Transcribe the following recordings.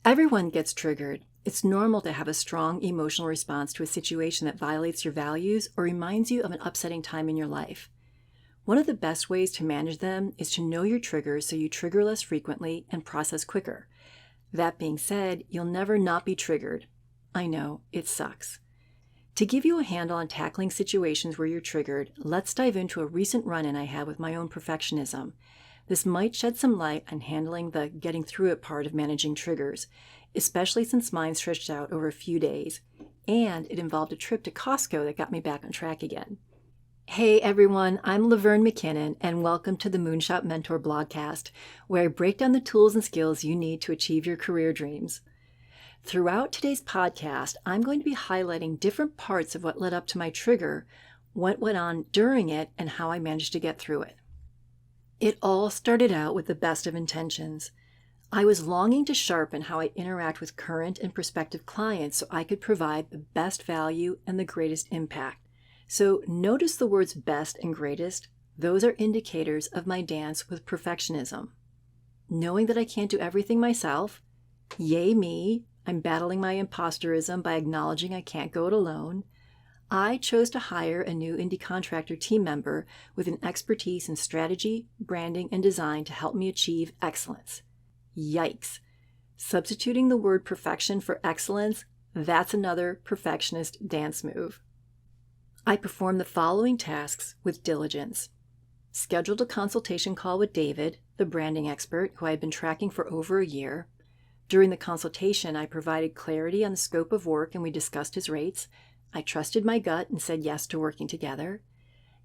Everyone gets triggered. It's normal to have a strong emotional response to a situation that violates your values or reminds you of an upsetting time in your life. One of the best ways to manage them is to know your triggers so you trigger less frequently and process quicker. That being said, you'll never not be triggered. I know, it sucks. To give you a handle on tackling situations where you're triggered, let's dive into a recent run-in I had with my own perfectionism. This might shed some light on handling the getting through it part of managing triggers, especially since mine stretched out over a few days, and it involved a trip to CostCo that got me back on track again. Hey everyone, I'm Laverne McKinnon, and welcome to the Moonshot Mentor blogcast, where I break down the tools and skills you need to achieve your career dreams. Throughout today's podcast, I'm going to be highlighting different parts of what led up to my trigger, what went on during it, and how I managed to get through it. It all started out with the best of intentions. I was longing to sharpen how I interact with current and prospective clients so I could provide the best value and the greatest impact. So notice the words best and greatest. Those are indicators of my dance with perfectionism. Knowing that I can't do everything myself, yay me, I'm battling my imposterism by acknowledging I can't go it alone. I chose to hire a new indie contractor team member with an expertise in strategy, branding, and design to help me achieve excellence. Yikes. Substituting the word perfection for excellence, that's another perfectionist dance move. I performed the following tasks with diligence. Scheduled a consultation call with David, the branding expert who I had been tracking for over a year. During the consultation, I provided clarity on the scope of work and we discussed his rates. I trusted my gut and said yes to working together.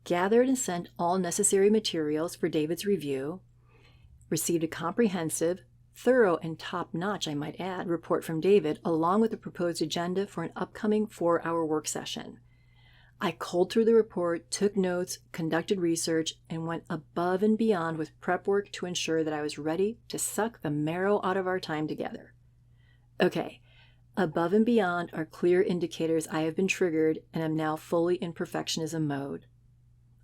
Gathered and sent all necessary materials for David's review. Received a comprehensive, thorough, and top-notch, I might add, report from David along with the proposed agenda for an upcoming 4-hour work session. I culled through the report, took notes, conducted research, and went above and beyond with prep work to ensure that I was ready to suck the marrow out of our time together. Okay, above and beyond are clear indicators I have been triggered and am now fully in perfectionism mode.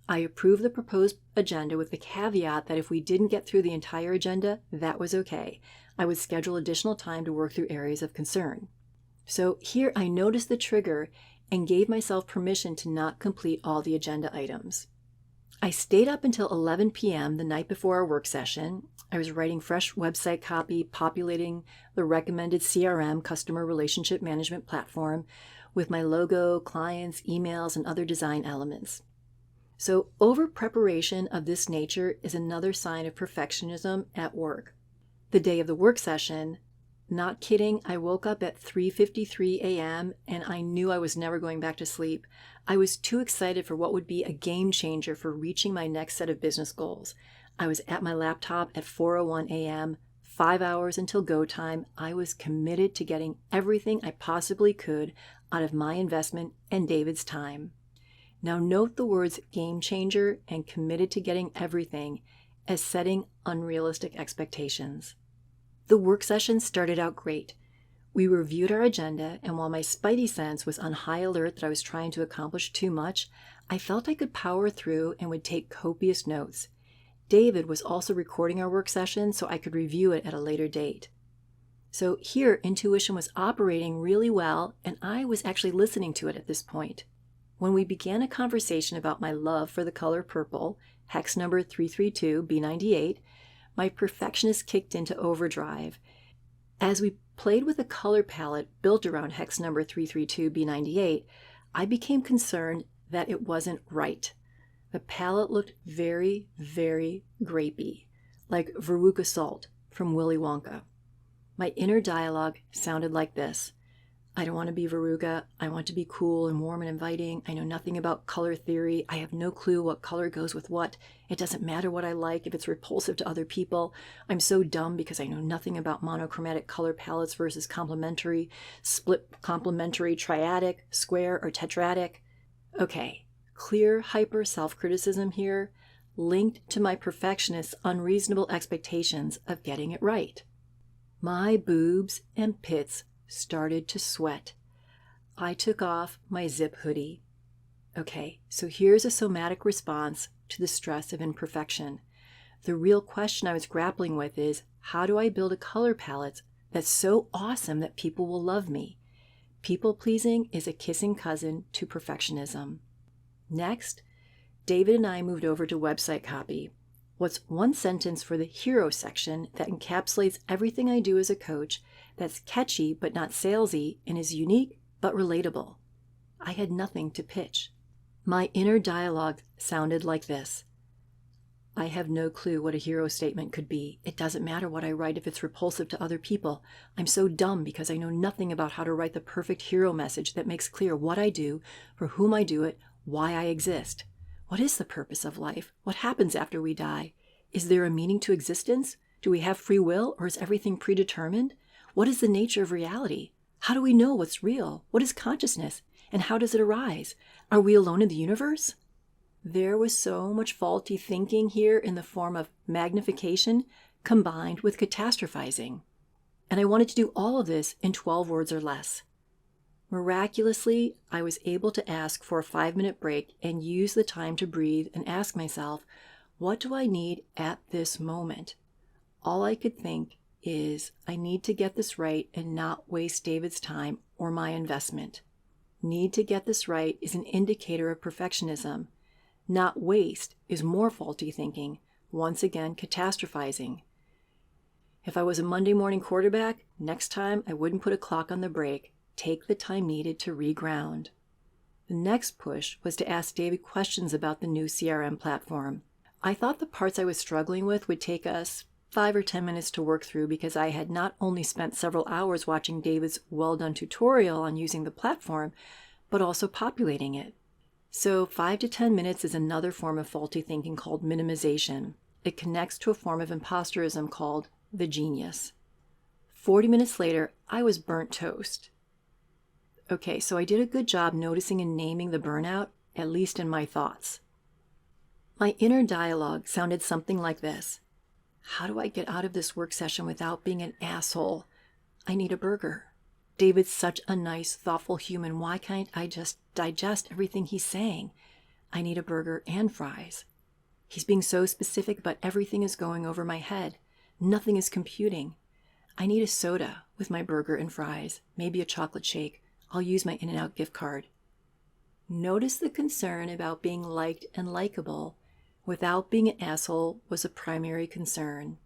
I approved the proposed agenda with the caveat that if we didn't get through the entire agenda, that was okay. I would schedule additional time to work through areas of concern. So here I noticed the trigger and gave myself permission to not complete all the agenda items. I stayed up until 11 p.m. the night before our work session. I was writing fresh website copy, populating the recommended CRM, customer relationship management platform, with my logo, clients, emails, and other design elements. So over-preparation of this nature is another sign of perfectionism at work. The day of the work session, not kidding, I woke up at 3:53 a.m. and I knew I was never going back to sleep. I was too excited for what would be a game changer for reaching my next set of business goals. I was at my laptop at 4:01 a.m., 5 hours until go time. I was committed to getting everything I possibly could out of my investment and David's time. Now note the words game changer and committed to getting everything as setting unrealistic expectations. The work session started out great. We reviewed our agenda, and while my spidey sense was on high alert that I was trying to accomplish too much, I felt I could power through and would take copious notes. David was also recording our work session so I could review it at a later date. So here, intuition was operating really well, and I was actually listening to it at this point. When we began a conversation about my love for the color purple, hex number 332B98, my perfectionist kicked into overdrive. As we played with a color palette built around hex number 332B98, I became concerned that it wasn't right. The palette looked very, very grapey, like Veruca Salt from Willy Wonka. My inner dialogue sounded like this. I don't want to be Veruca. I want to be cool and warm and inviting. I know nothing about color theory. I have no clue what color goes with what. It doesn't matter what I like if it's repulsive to other people. I'm so dumb because I know nothing about monochromatic color palettes versus complementary, split complementary, triadic, square, or tetradic. Okay, clear hyper self-criticism here, linked to my perfectionist's unreasonable expectations of getting it right. My boobs and pits started to sweat. I took off my zip hoodie. Okay, so here's a somatic response to the stress of imperfection. The real question I was grappling with is, how do I build a color palette that's so awesome that people will love me. People-pleasing is a kissing cousin to perfectionism. Next, David and I moved over to website copy. What's one sentence for the hero section that encapsulates everything I do as a coach, that's catchy but not salesy and is unique but relatable? I had nothing to pitch. My inner dialogue sounded like this. I have no clue what a hero statement could be. It doesn't matter what I write if it's repulsive to other people. I'm so dumb because I know nothing about how to write the perfect hero message that makes clear what I do, for whom I do it, why I exist. What is the purpose of life? What happens after we die? Is there a meaning to existence? Do we have free will, or is everything predetermined? What is the nature of reality? How do we know what's real? What is consciousness? And how does it arise? Are we alone in the universe? There was so much faulty thinking here in the form of magnification combined with catastrophizing. And I wanted to do all of this in 12 words or less. Miraculously, I was able to ask for a 5-minute break and use the time to breathe and ask myself, what do I need at this moment? All I could think is, I need to get this right and not waste David's time or my investment. Need to get this right is an indicator of perfectionism. Not waste is more faulty thinking, once again catastrophizing. If I was a Monday morning quarterback, next time I wouldn't put a clock on the break, take the time needed to reground. The next push was to ask David questions about the new CRM platform. I thought the parts I was struggling with would take us 5 or 10 minutes to work through because I had not only spent several hours watching David's well-done tutorial on using the platform, but also populating it. So 5 to 10 minutes is another form of faulty thinking called minimization. It connects to a form of imposterism called the genius. 40 minutes later, I was burnt toast. Okay, so I did a good job noticing and naming the burnout, at least in my thoughts. My inner dialogue sounded something like this. How do I get out of this work session without being an asshole? I need a burger. David's such a nice, thoughtful human. Why can't I just digest everything he's saying? I need a burger and fries. He's being so specific, but everything is going over my head. Nothing is computing. I need a soda with my burger and fries, maybe a chocolate shake. I'll use my In-N-Out gift card. Notice the concern about being liked and likable without being an asshole was a primary concern.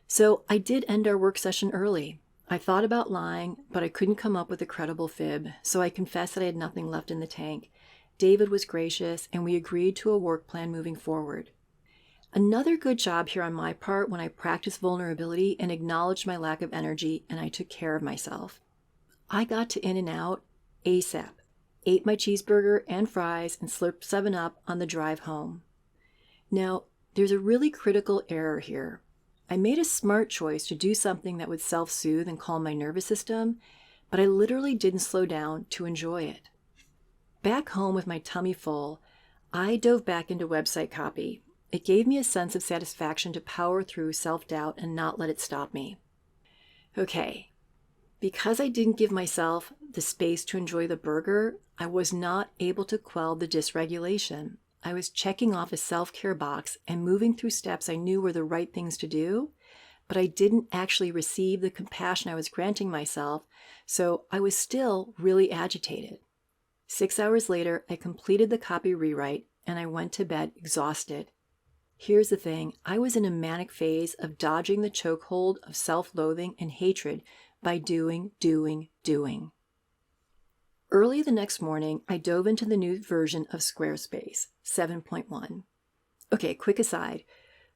So I did end our work session early. I thought about lying, but I couldn't come up with a credible fib, so I confessed that I had nothing left in the tank. David was gracious, and we agreed to a work plan moving forward. Another good job here on my part when I practiced vulnerability and acknowledged my lack of energy, and I took care of myself. I got to In-N-Out ASAP, ate my cheeseburger and fries, and slurped 7-Up on the drive home. Now, there's a really critical error here. I made a smart choice to do something that would self-soothe and calm my nervous system, but I literally didn't slow down to enjoy it. Back home with my tummy full, I dove back into website copy. It gave me a sense of satisfaction to power through self-doubt and not let it stop me. Okay, because I didn't give myself the space to enjoy the burger, I was not able to quell the dysregulation. I was checking off a self-care box and moving through steps I knew were the right things to do, but I didn't actually receive the compassion I was granting myself, so I was still really agitated. 6 hours later, I completed the copy rewrite and I went to bed exhausted. Here's the thing, I was in a manic phase of dodging the chokehold of self-loathing and hatred by doing. Early the next morning, I dove into the new version of Squarespace, 7.1. Okay, quick aside.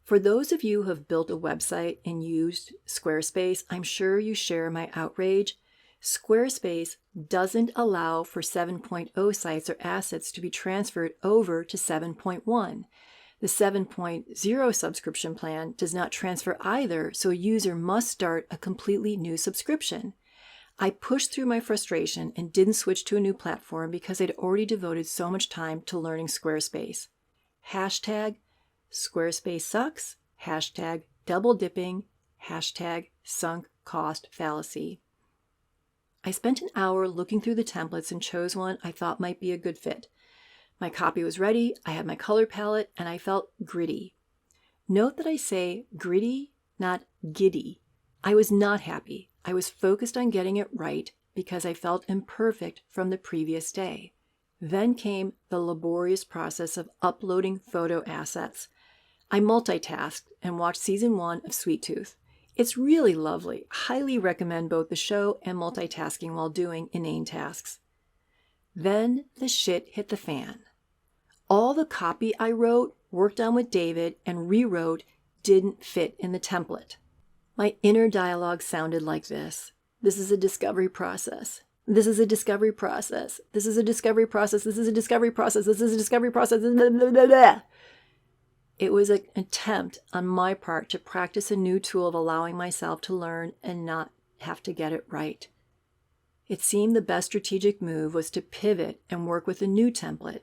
For those of you who have built a website and used Squarespace, I'm sure you share my outrage. Squarespace doesn't allow for 7.0 sites or assets to be transferred over to 7.1. The 7.0 subscription plan does not transfer either, so a user must start a completely new subscription. I pushed through my frustration and didn't switch to a new platform because I'd already devoted so much time to learning Squarespace. Hashtag Squarespace sucks, hashtag double dipping, hashtag sunk cost fallacy. I spent an hour looking through the templates and chose one I thought might be a good fit. My copy was ready, I had my color palette, and I felt gritty. Note that I say gritty, not giddy. I was not happy. I was focused on getting it right because I felt imperfect from the previous day. Then came the laborious process of uploading photo assets. I multitasked and watched season 1 of Sweet Tooth. It's really lovely. Highly recommend both the show and multitasking while doing inane tasks. Then the shit hit the fan. All the copy I wrote, worked on with David, and rewrote didn't fit in the template. My inner dialogue sounded like this. This is a discovery process. This is a discovery process. This is a discovery process. This is a discovery process. This is a discovery process. Blah, blah, blah, blah. It was an attempt on my part to practice a new tool of allowing myself to learn and not have to get it right. It seemed the best strategic move was to pivot and work with a new template.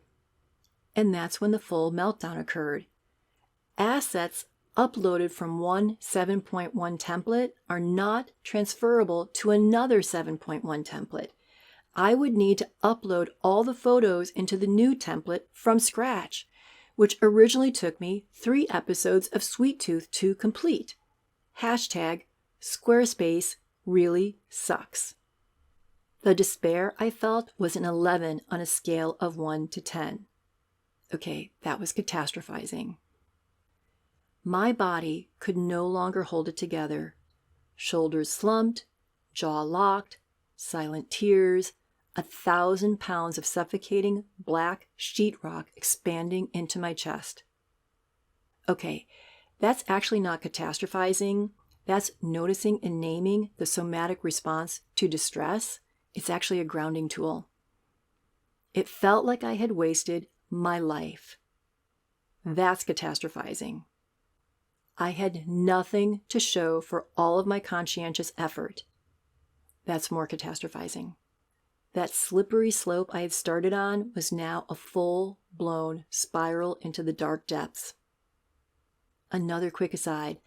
And that's when the full meltdown occurred. Assets uploaded from one 7.1 template are not transferable to another 7.1 template. I would need to upload all the photos into the new template from scratch, which originally took me 3 episodes of Sweet Tooth to complete. Hashtag Squarespace really sucks. The despair I felt was an 11 on a scale of 1 to 10. Okay, that was catastrophizing. My body could no longer hold it together. Shoulders slumped, jaw locked, silent tears, 1,000 pounds of suffocating black sheetrock expanding into my chest. Okay, that's actually not catastrophizing. That's noticing and naming the somatic response to distress. It's actually a grounding tool. It felt like I had wasted my life. That's catastrophizing. I had nothing to show for all of my conscientious effort. That's more catastrophizing. That slippery slope I had started on was now a full-blown spiral into the dark depths. Another quick aside.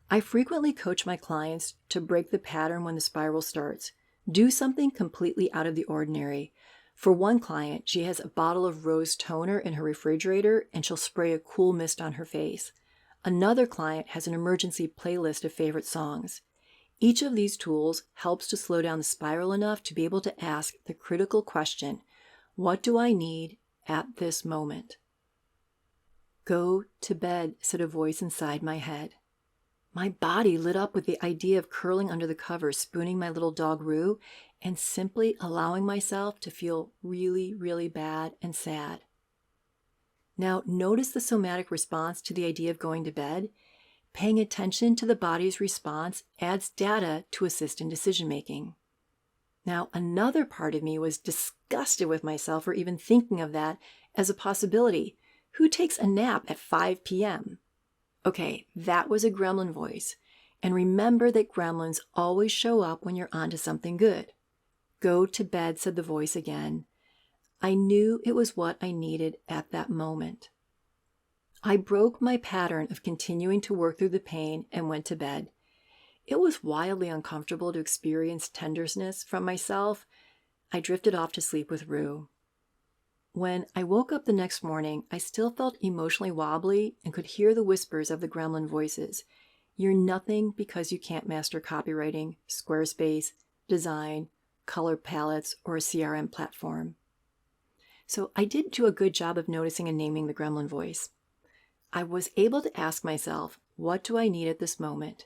I frequently coach my clients to break the pattern when the spiral starts. Do something completely out of the ordinary. For one client, she has a bottle of rose toner in her refrigerator and she'll spray a cool mist on her face. Another client has an emergency playlist of favorite songs. Each of these tools helps to slow down the spiral enough to be able to ask the critical question, what do I need at this moment? Go to bed, said a voice inside my head. My body lit up with the idea of curling under the covers, spooning my little dog Rue, and simply allowing myself to feel really, really bad and sad. Now, notice the somatic response to the idea of going to bed. Paying attention to the body's response adds data to assist in decision-making. Now, another part of me was disgusted with myself for even thinking of that as a possibility. Who takes a nap at 5 p.m.? Okay, that was a gremlin voice. And remember that gremlins always show up when you're onto something good. Go to bed, said the voice again. I knew it was what I needed at that moment. I broke my pattern of continuing to work through the pain and went to bed. It was wildly uncomfortable to experience tenderness from myself. I drifted off to sleep with Rue. When I woke up the next morning, I still felt emotionally wobbly and could hear the whispers of the gremlin voices. You're nothing because you can't master copywriting, Squarespace, design, color palettes, or a CRM platform. So I did do a good job of noticing and naming the gremlin voice. I was able to ask myself, what do I need at this moment?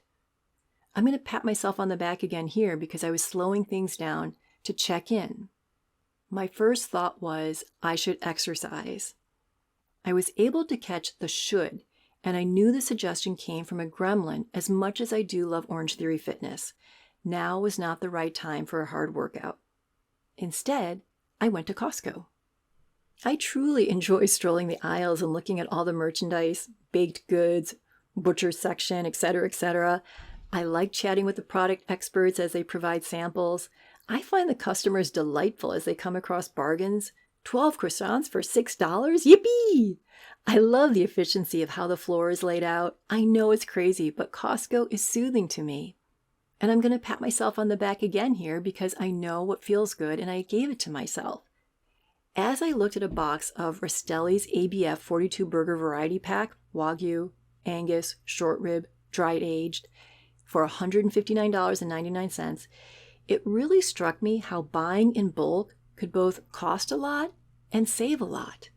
I'm going to pat myself on the back again here because I was slowing things down to check in. My first thought was I should exercise. I was able to catch the should, and I knew the suggestion came from a gremlin as much as I do love Orange Theory Fitness. Now was not the right time for a hard workout. Instead, I went to CostCo. I truly enjoy strolling the aisles and looking at all the merchandise, baked goods, butcher section, etc., etc. I like chatting with the product experts as they provide samples. I find the customers delightful as they come across bargains. 12 croissants for $6? Yippee! I love the efficiency of how the floor is laid out. I know it's crazy, but Costco is soothing to me. And I'm going to pat myself on the back again here because I know what feels good and I gave it to myself. As I looked at a box of Rastelli's ABF 42 burger variety pack, Wagyu, Angus, short rib, dried aged, for $159.99, it really struck me how buying in bulk could both cost a lot and save a lot.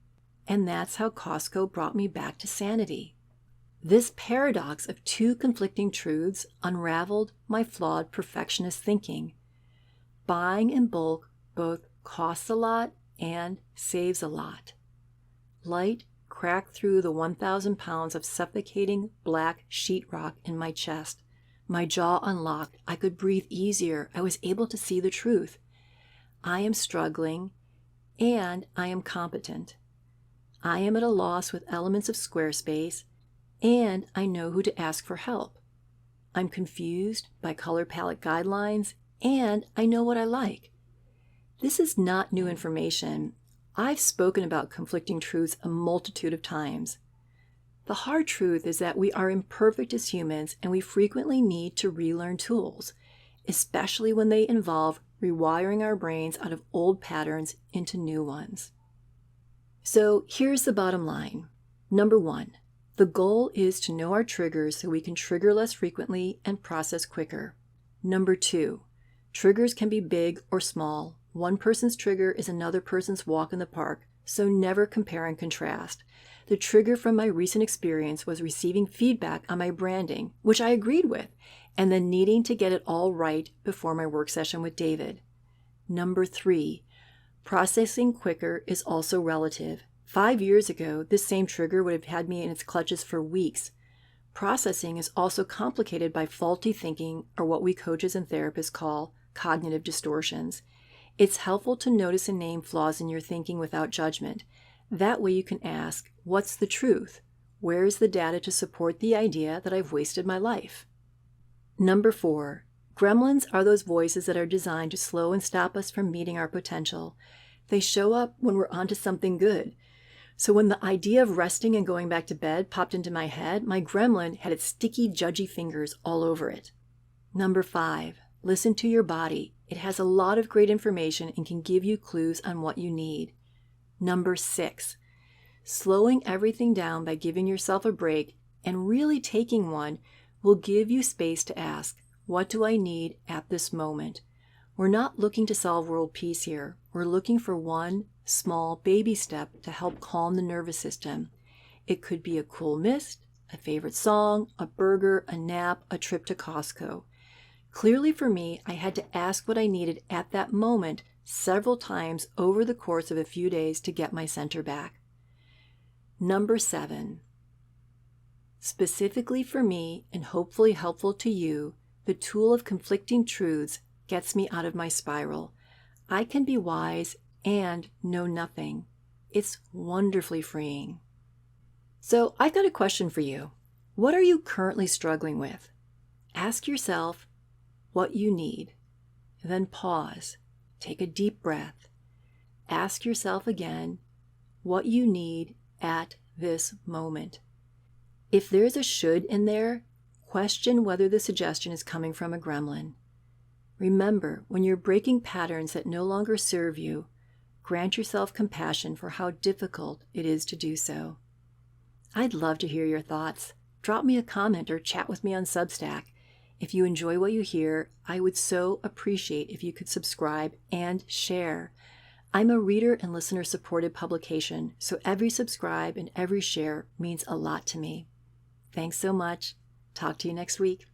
And that's how Costco brought me back to sanity. This paradox of two conflicting truths unraveled my flawed perfectionist thinking. Buying in bulk both costs a lot and saves a lot. Light cracked through the 1,000 pounds of suffocating black sheetrock in my chest. My jaw unlocked. I could breathe easier. I was able to see the truth. I am struggling, and I am competent. I am at a loss with elements of Squarespace, and I know who to ask for help. I'm confused by color palette guidelines, and I know what I like. This is not new information. I've spoken about conflicting truths a multitude of times. The hard truth is that we are imperfect as humans, and we frequently need to relearn tools, especially when they involve rewiring our brains out of old patterns into new ones. So here's the bottom line. Number 1, the goal is to know our triggers so we can trigger less frequently and process quicker. Number 2, triggers can be big or small. One person's trigger is another person's walk in the park, so never compare and contrast. The trigger from my recent experience was receiving feedback on my branding, which I agreed with, and then needing to get it all right before my work session with David. Number 3, processing quicker is also relative. 5 years ago, this same trigger would have had me in its clutches for weeks. Processing is also complicated by faulty thinking, or what we coaches and therapists call cognitive distortions. It's helpful to notice and name flaws in your thinking without judgment. That way you can ask, what's the truth? Where is the data to support the idea that I've wasted my life? Number 4, gremlins are those voices that are designed to slow and stop us from meeting our potential. They show up when we're onto something good. So when the idea of resting and going back to bed popped into my head, my gremlin had its sticky, judgy fingers all over it. Number 5, listen to your body. It has a lot of great information and can give you clues on what you need. Number 6, slowing everything down by giving yourself a break and really taking one will give you space to ask, what do I need at this moment? We're not looking to solve world peace here. We're looking for one small baby step to help calm the nervous system. It could be a cool mist, a favorite song, a burger, a nap, a trip to Costco. Clearly for me, I had to ask what I needed at that moment several times over the course of a few days to get my center back. Number 7, specifically for me and hopefully helpful to you, the tool of conflicting truths gets me out of my spiral. I can be wise and know nothing. It's wonderfully freeing. So I've got a question for you. What are you currently struggling with? Ask yourself what you need. Then pause. Take a deep breath. Ask yourself again what you need at this moment. If there's a should in there, question whether the suggestion is coming from a gremlin. Remember, when you're breaking patterns that no longer serve you, grant yourself compassion for how difficult it is to do so. I'd love to hear your thoughts. Drop me a comment or chat with me on Substack. If you enjoy what you hear, I would so appreciate if you could subscribe and share. I'm a reader and listener supported publication, so every subscribe and every share means a lot to me. Thanks so much. Talk to you next week.